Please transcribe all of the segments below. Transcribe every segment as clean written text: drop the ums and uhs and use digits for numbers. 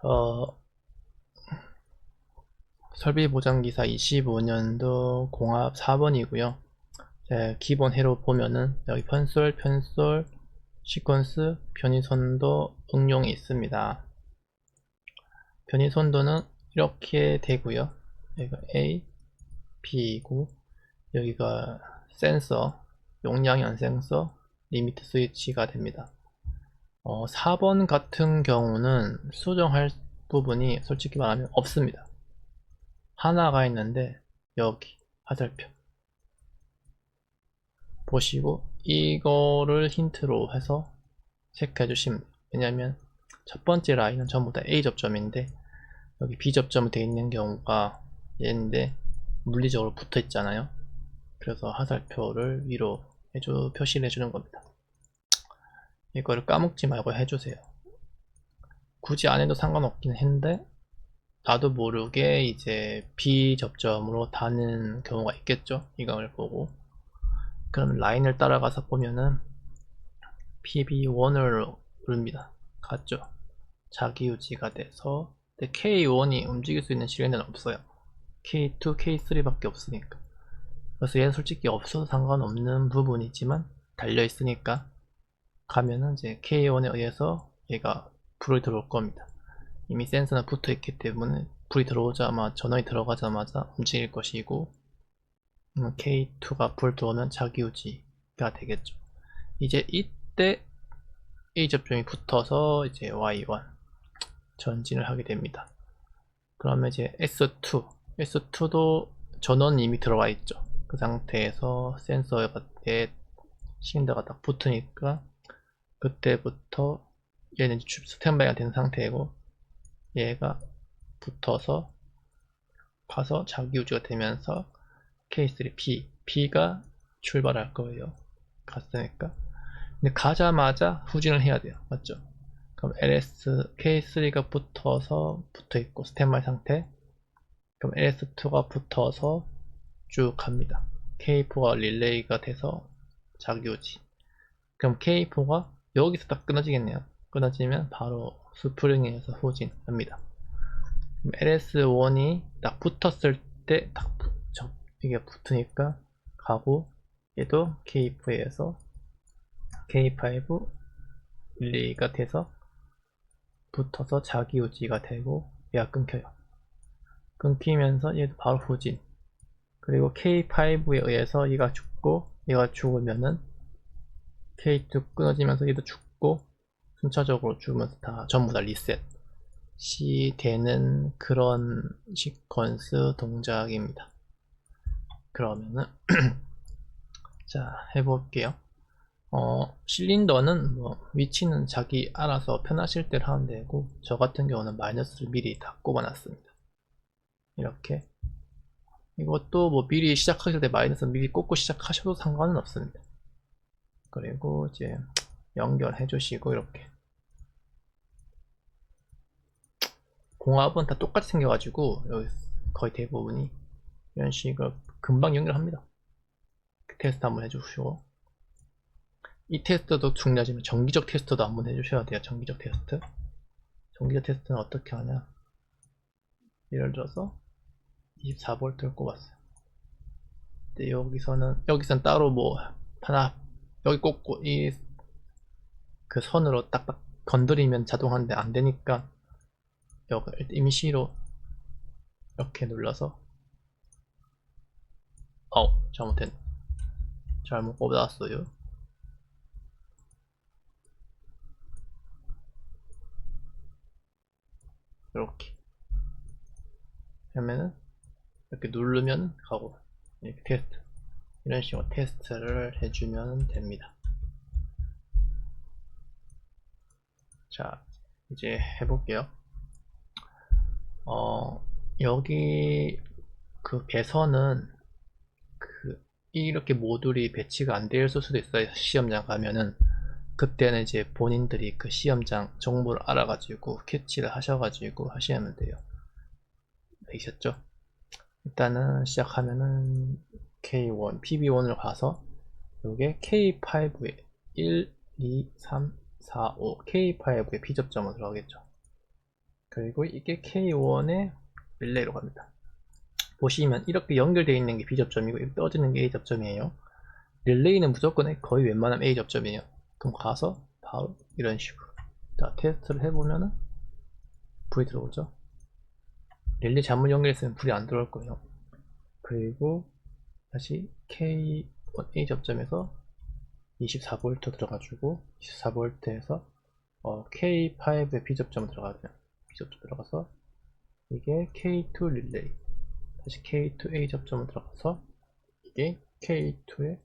어, 설비보장기사 25년도 공합 4번이고요. 기본 회로 보면은 여기 편솔, 시퀀스, 변이선도 응용이 있습니다. 변이선도는 이렇게 되고요. 여기가 A, B이고 여기가 센서, 용량현 센서, 리미트 스위치가 됩니다. 4번 같은 경우는 수정할 부분이 솔직히 말하면 없습니다. 하나가 있는데 여기 화살표 보시고 이거를 힌트로 해서 체크해 주시면 돼요. 왜냐면 첫 번째 라인은 전부 다 A 접점인데 여기 B 접점 되어 있는 경우가 얘인데 물리적으로 붙어 있잖아요. 그래서 화살표를 위로 표시를 해주는 겁니다. 이거를 까먹지 말고 해주세요. 굳이 안 해도 상관없긴 한데 나도 모르게 이제 B 접점으로 닿는 경우가 있겠죠. 이걸 보고 그럼 라인을 따라가서 보면은 PB1을 누릅니다. 같죠? 자기 유지가 돼서 근데 K1이 움직일 수 있는 시간은 없어요. K2, K3밖에 없으니까. 그래서 얘는 솔직히 없어도 상관없는 부분이지만 달려있으니까 가면은 이제 K1에 의해서 얘가 불이 들어올 겁니다. 이미 센서는 붙어 있기 때문에 불이 들어오자마자 전원이 들어가자마자 움직일 것이고 K2가 불 들어오면 자기 유지가 되겠죠. 이제 이때 A 접종이 붙어서 이제 Y1 전진을 하게 됩니다. 그러면 이제 S2도 전원이 이미 들어와 있죠. 그 상태에서 센서에 시린더가 딱 붙으니까 그때부터 얘는 스탠바이가 된 상태이고 얘가 붙어서 가서 자기 유지가 되면서 K3 B가 출발할 거예요. 갔으니까. 근데 가자마자 후진을 해야 돼요. 맞죠? 그럼 K3가 붙어 있고 스탠바이 상태. 그럼 LS2가 붙어서 쭉 갑니다. K4가 릴레이가 돼서 자기 유지. 그럼 K4가 여기서 딱 끊어지겠네요. 끊어지면 바로 스프링에 의해서 후진합니다. LS1이 딱 붙었을 때 딱 이게 붙으니까 가고 얘도 K4에서 K5 릴레이가 돼서 붙어서 자기 유지가 되고 얘가 끊겨요. 끊기면서 얘도 바로 후진. 그리고 K5에 의해서 얘가 죽고 얘가 죽으면은 K2 끊어지면서 얘도 죽고 순차적으로 죽으면서 다 전부 다 리셋이 되는 그런 시퀀스 동작입니다. 그러면은 자 해볼게요. 실린더는 뭐 위치는 자기 알아서 편하실 대로 하면 되고 저 같은 경우는 마이너스를 미리 다 꼽아놨습니다. 이렇게 이것도 뭐 미리 시작하실 때 마이너스 미리 꽂고 시작하셔도 상관은 없습니다. 그리고 이제 연결해 주시고 이렇게 공합은 다 똑같이 생겨가지고 여기 거의 대부분이 이런 식으로 금방 연결합니다. 테스트 한번 해주시고 이 테스트도 중요하지만 정기적 테스트도 한번 해주셔야 돼요. 정기적 테스트. 정기적 테스트는 어떻게 하냐? 예를 들어서 24V를 꼽았어요. 근데 여기선 따로 뭐 하나 여기 꽂고 이 그 선으로 딱딱 건드리면 자동화인데 안 되니까 여기 임시로 이렇게 눌러서 잘못 꼽았어요. 이렇게 하면은 이렇게 누르면 가고 이렇게 테스트 이런 식으로 테스트를 해주면 됩니다. 자 이제 해볼게요. 여기 그 배선은 이렇게 모듈이 배치가 안 되어 있을 수도 있어요. 시험장 가면은 그때는 이제 본인들이 그 시험장 정보를 알아가지고 캐치를 하셔가지고 하시면 돼요. 되셨죠? 일단은 시작하면은 K1, PB1으로 가서 요게 K5에 1, 2, 3, 4, 5 K5에 B접점으로 들어가겠죠. 그리고 이게 K1의 릴레이로 갑니다. 보시면 이렇게 연결되어 있는 게 B접점이고 이렇게 떠지는 게 A접점이에요. 릴레이는 무조건 거의 웬만하면 A접점이에요. 그럼 가서 바로 이런 식으로 자 테스트를 해보면은 불이 들어오죠. 릴레이 잘못 연결했으면 불이 안 들어올 거예요. 그리고 다시 K1 A접점에서 24V 들어가지고 24V에서 K5의 B접점 들어가야 돼요. B접점 들어가서 이게 K2 릴레이 다시 K2A 접점을 들어가서 이게 K2에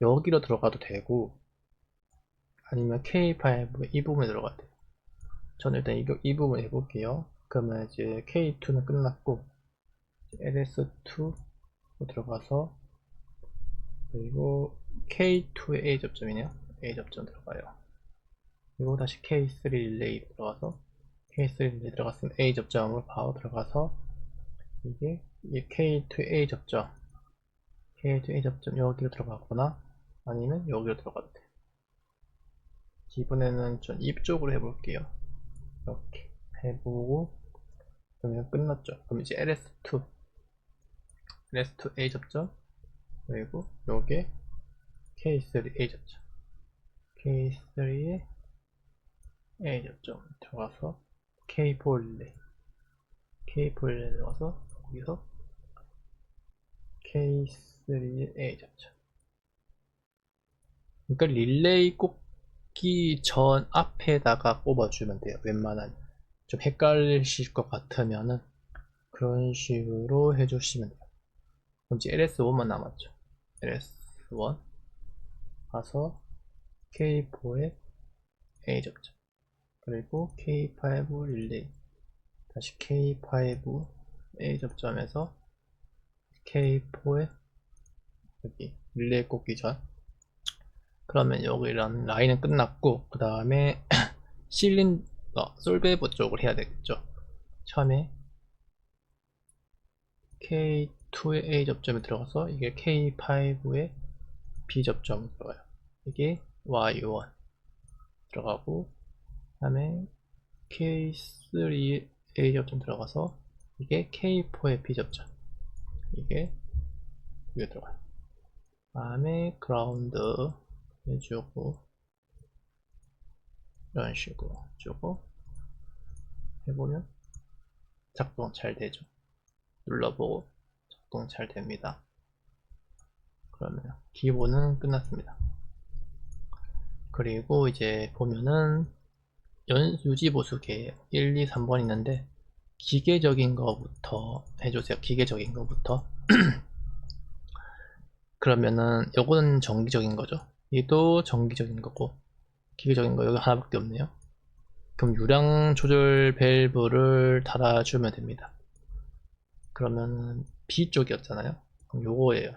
여기로 들어가도 되고 아니면 K5의 이 부분에 들어가야 돼요. 저는 일단 이 부분 해볼게요. 그러면 이제 K2는 끝났고 LS2로 들어가서 그리고 K2의 A 접점이네요. A 접점 들어가요. 그리고 다시 K3 릴레이 들어가서 K3 릴레이 들어갔으면 A 접점으로 바로 들어가서 이게 K2A 접점 K2A 접점 여기로 들어가거나 아니면 여기로 들어가도 돼요. 이번에는 좀 입 쪽으로 해볼게요. 이렇게 해보고 그러면 끝났죠. 그럼 이제 LS2A 접점 그리고 요게 K3A 접점 K3에 A 접점 들어가서 K4 릴레이 K4 릴레이 들어가서 거기서 K3에 A 접점. 그러니까 릴레이 꽂기 전 앞에다가 꼽아주면 돼요. 웬만하면 좀 헷갈리실 것 같으면은 그런 식으로 해주시면 돼요. 그럼 이제 LS1만 남았죠. LS1 가서 K4에 A 접점 그리고 K5 릴레이 다시 K5 A 접점에서 K4에 여기 릴레이 꽂기 전 그러면 여기랑 라인은 끝났고 그 다음에 실린더 솔베이버 쪽을 해야 되겠죠. 처음에 K2의 A 접점에 들어가서 이게 K5의 B 접점 들어가요. 이게 Y1 들어가고 그 다음에 K3의 A 접점 들어가서 이게 K4의 B 접점 이게 여기 들어가요. 그 다음에 그라운드 해주고 이런 식으로 주고 해보면 작동 잘 되죠. 눌러보고 작동 잘 됩니다. 그러면 기본은 끝났습니다. 그리고 이제 보면은 유지보수계 1, 2, 3번 있는데 기계적인 거부터 해주세요. 기계적인 거부터 그러면은 요거는 정기적인 거죠. 얘도 정기적인 거고 기계적인 거 여기 하나밖에 없네요. 그럼 유량 조절 밸브를 달아주면 됩니다. 그러면 B 쪽이었잖아요. 그럼 요거예요.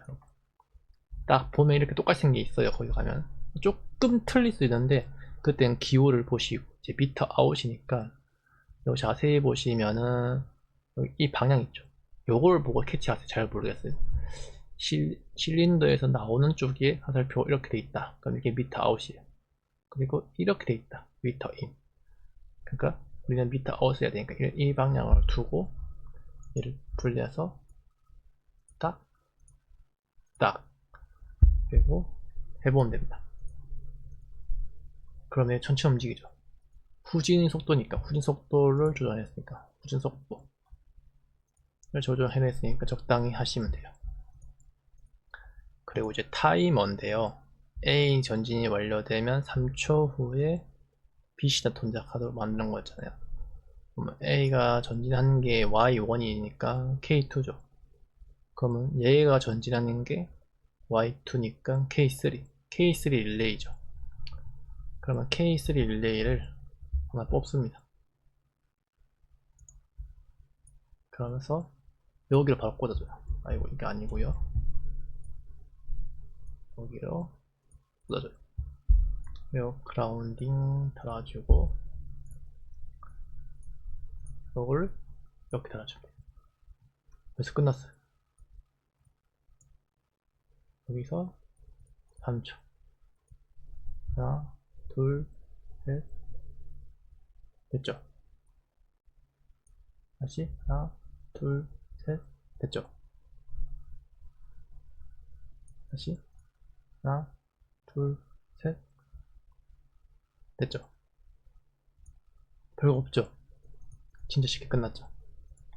딱 보면 이렇게 똑같이 생긴 게 있어요. 거기 가면 조금 틀릴 수 있는데 그땐 기호를 보시고 이제 미터 아웃이니까 여기 자세히 보시면은 여기 이 방향 있죠. 요걸 보고 캐치하세요. 잘 모르겠어요. 실린더에서 나오는 쪽에 화살표 이렇게 돼 있다. 그럼 이게 미터 아웃이에요. 그리고 이렇게 돼 있다. 미터 인. 그러니까 우리는 미터 아웃을 해야 되니까 이 방향을 두고 얘를 분리해서 딱, 딱 그리고 해보면 됩니다. 그러면 천천히 움직이죠. 후진 속도니까 후진 속도를 조절했으니까 후진 속도를 조절해냈으니까 적당히 하시면 돼요. 그리고 이제 타이머인데요. A 전진이 완료되면 3초 후에 B시다 동작하도록 만드는 거였잖아요. 그러면 A가 전진하는 게 Y1이니까 K2죠. 그러면 얘가 전진하는 게 Y2니까 K3 릴레이죠. 그러면 K3 릴레이를 하나 뽑습니다. 그러면서 여기로 바로 꽂아줘요. 아이고 이게 아니고요. 여기로 꽂아줘요. 요 그라운딩 달아주고 이걸 이렇게 달아주면 돼요. 그래서 끝났어요. 여기서 3초 하나 둘 셋 됐죠. 다시 하나 둘 셋 됐죠. 다시 하나 둘 셋 됐죠. 별거 없죠. 진짜 쉽게 끝났죠.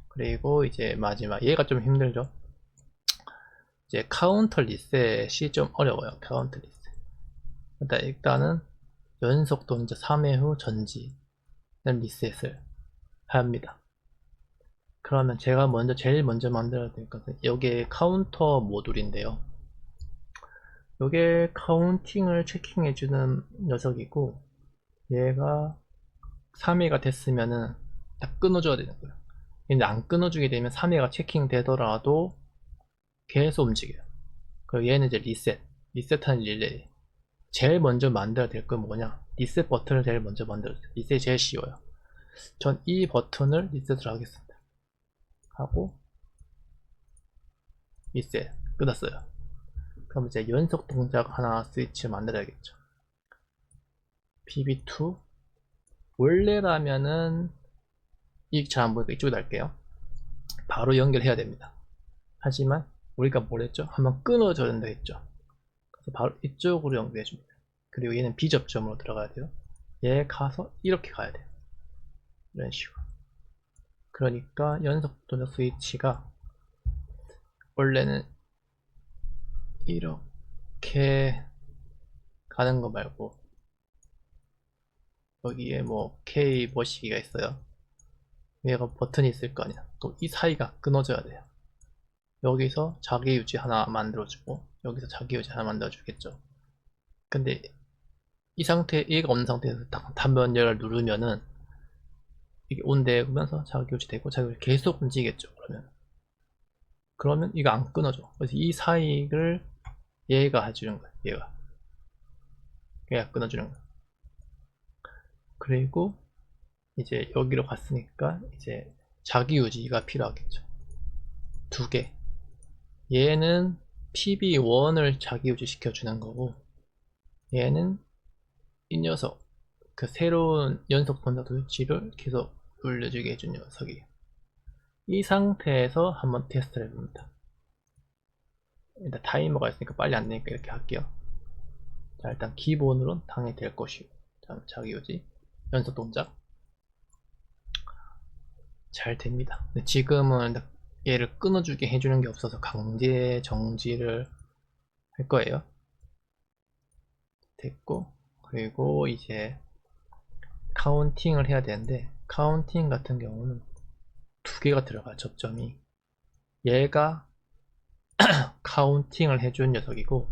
그리고 이제 마지막 얘가 좀 힘들죠. 이제 카운터 리셋이 좀 어려워요. 카운터 리셋. 일단은 연속 동작 3회 후 전지는 리셋을 합니다. 그러면 제가 제일 먼저 만들어야 될 것은 여기에 카운터 모듈인데요. 이게 카운팅을 체킹해주는 녀석이고, 얘가 3회가 됐으면은 딱 끊어줘야 되는 거예요. 근데 안 끊어주게 되면 3회가 체킹 되더라도 계속 움직여요. 그리고 얘는 이제 리셋하는 릴레이. 제일 먼저 만들어야 될 건 뭐냐? 리셋 버튼을 제일 먼저 만들어주세요. 리셋이 제일 쉬워요. 전 이 버튼을 리셋을 하겠습니다. 하고 리셋 끝났어요. 그럼 이제 연속 동작 하나 스위치 만들어야겠죠. PB2 원래라면은 이 잘 안 보니까 이쪽에 날게요. 바로 연결해야 됩니다. 하지만 우리가 뭘 했죠? 한번 끊어줘야 된다 했죠. 그래서 바로 이쪽으로 연결해 줍니다. 그리고 얘는 비접점으로 들어가야 돼요. 얘 가서 이렇게 가야 돼요. 이런 식으로. 그러니까 연속 동작 스위치가 원래는 이렇게 가는 거 말고 여기에 뭐 K 머시기가 있어요. 얘가 버튼이 있을 거 아니야. 또 이 사이가 끊어져야 돼요. 여기서 자기유지 하나 만들어주고 여기서 자기유지 하나 만들어주겠죠. 근데 이 상태, 얘가 없는 상태에서 단번열을 누르면은 이게 온되면서 자기유지 되고 자기유지 계속 움직이겠죠. 그러면 이거 안 끊어져. 그래서 이 사이를 얘가 해주는 거야. 얘가 끊어주는 거야. 그리고 이제 여기로 갔으니까 이제 자기유지가 필요하겠죠. 두 개. 얘는 PB1을 자기유지 시켜주는 거고, 얘는 이 녀석, 그 새로운 연속 동작 스위치를 계속 눌려주게 해준 녀석이에요. 이 상태에서 한번 테스트를 해봅니다. 일단 타이머가 있으니까 빨리 안 되니까 이렇게 할게요. 자, 일단 기본으로는 당연히 될 것이고, 자, 자기유지, 연속 동작. 잘 됩니다. 근데 지금은 얘를 끊어주게 해주는 게 없어서 강제 정지를 할 거예요. 됐고, 그리고 이제 카운팅을 해야 되는데, 카운팅 같은 경우는 두 개가 들어가요. 접점이. 얘가 카운팅을 해준 녀석이고,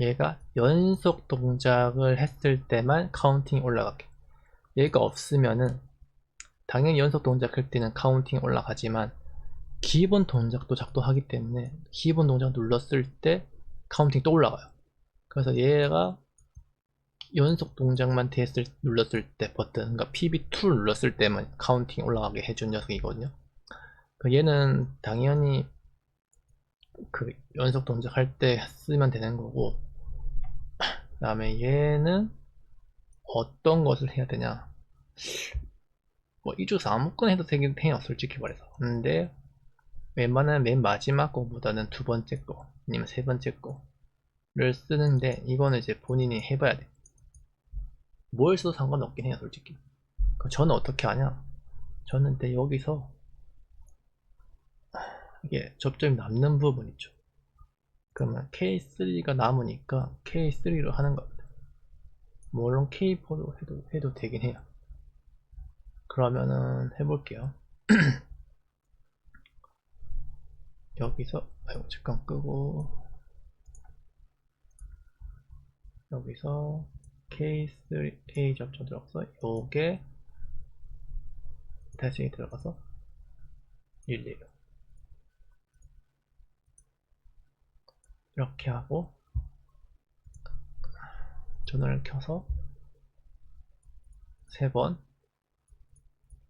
얘가 연속 동작을 했을 때만 카운팅이 올라가게. 얘가 없으면은 당연히 연속 동작할 때는 카운팅이 올라가지만 기본 동작도 작동하기 때문에 기본 동작 눌렀을 때 카운팅이 또 올라가요. 그래서 얘가 연속 동작만 눌렀을 때 버튼, 그러니까 PB2 눌렀을 때만 카운팅 올라가게 해준 녀석이거든요. 얘는 당연히 그 연속 동작 할 때 쓰면 되는 거고, 그 다음에 얘는 어떤 것을 해야 되냐. 뭐 이 중에서 아무거나 해도 되긴 해요, 솔직히 말해서. 근데 웬만하면 맨 마지막 거보다는 두 번째 거 아니면 세 번째 거를 쓰는데, 이거는 이제 본인이 해봐야 돼. 뭘 써도 상관없긴 해요, 솔직히. 저는 어떻게 하냐, 저는 근데 여기서 이게 접점이 남는 부분 있죠. 그러면 K3가 남으니까 K3로 하는 겁니다. 물론 K4도 해도 되긴 해요. 그러면은 해볼게요. 여기서 잠깐 끄고, 여기서 K3A 접점 들어가서 요게 다시 들어가서 릴레이 이렇게 하고 전원을 켜서 3번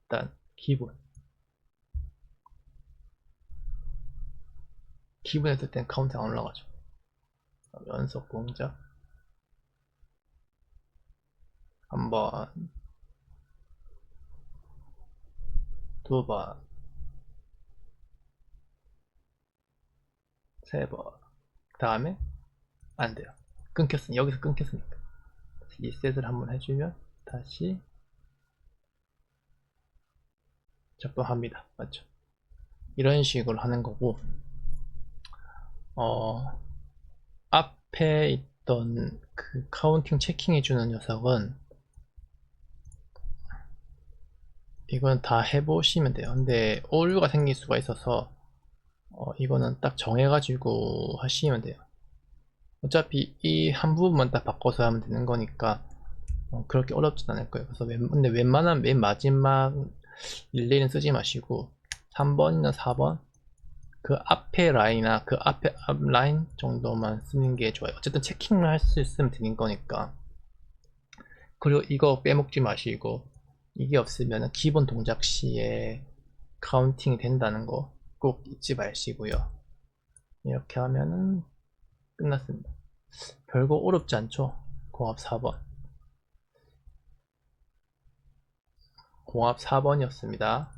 일단 기본 했을 땐 카운트 안 올라가죠. 연속 동작 한번, 두번, 3번. 다음에 안 돼요. 끊겼으니 여기서 끊겼으니까 리셋을 한번 해주면 다시 작동합니다. 맞죠? 이런 식으로 하는 거고, 앞에 있던 그 카운팅 체킹해주는 녀석은 이건 다 해보시면 돼요. 근데 오류가 생길 수가 있어서 이거는 딱 정해가지고 하시면 돼요. 어차피 이 한 부분만 딱 바꿔서 하면 되는 거니까 그렇게 어렵진 않을 거예요. 그래서 근데 웬만하면 맨 마지막 릴레이는 쓰지 마시고 3번이나 4번 그 앞에 라인이나 그 앞에 앞 라인 정도만 쓰는 게 좋아요. 어쨌든 체킹을 할 수 있으면 되는 거니까. 그리고 이거 빼먹지 마시고, 이게 없으면 기본 동작 시에 카운팅이 된다는 거 꼭 잊지 마시고요. 이렇게 하면은 끝났습니다. 별거 어렵지 않죠? 공합 4번. 공합 4번이었습니다.